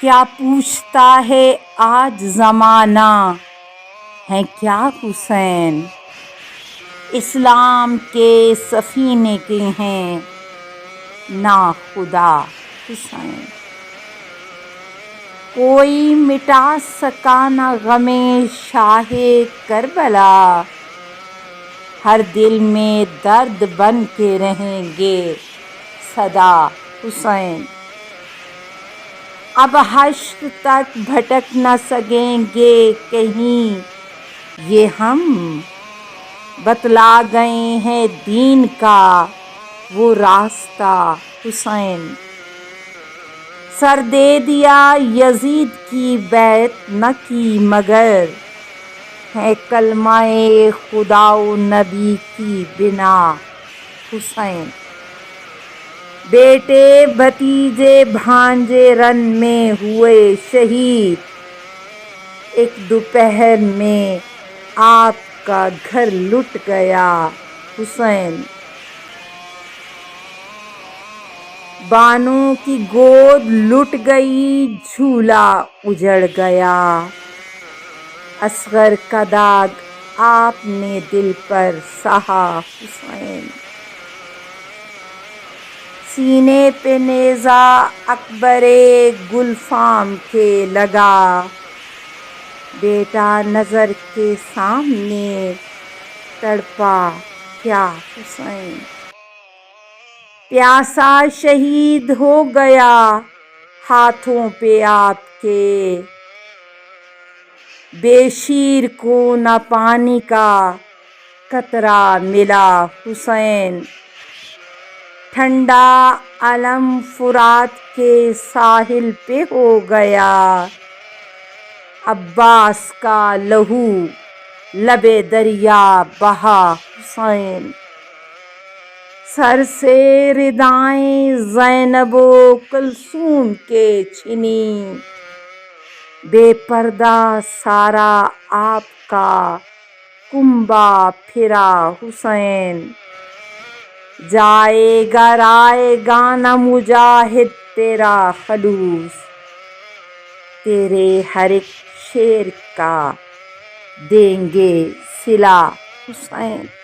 کیا پوچھتا ہے آج زمانہ، ہے کیا حسین اسلام کے سفینے کے ہیں ناخدا حسین۔ کوئی مٹا سکا نہ غم شاہ کربلا، ہر دل میں درد بن کے رہیں گے سدا حسین۔ اب حشر تک بھٹک نہ سکیں گے کہیں یہ ہم، بتلا گئے ہیں دین کا وہ راستہ حسین۔ سر دے دیا یزید کی بیعت نہ کی مگر، ہے کلمہ خدا و نبی کی بنا حسین۔ بیٹے بھتیجے بھانجے رن میں ہوئے شہید، ایک دوپہر میں آپ کا گھر لٹ گیا حسین۔ بانو کی گود لٹ گئی جھولا اجڑ گیا، اصغر کا داغ آپ نے دل پر سہا حسین۔ سینے پہ نیزہ اکبر گلفام کے لگا، بیٹا نظر کے سامنے تڑپا کیا حسین۔ پیاسا شہید ہو گیا ہاتھوں پہ آپ کے، بے شیر کو نہ پانی کا قطرہ ملا حسین۔ ٹھنڈا علم فرات کے ساحل پہ ہو گیا، عباس کا لہو لبِ دریا بہا حسین۔ سر سے ردائیں زینب و کلثوم کے چھنی، بے پردہ سارا آپ کا کنبہ پھرا حسین۔ جائے گا نہ مجاہد تیرا خلوص، تیرے ہر ایک شیر کا دیں گے صلہ حسین۔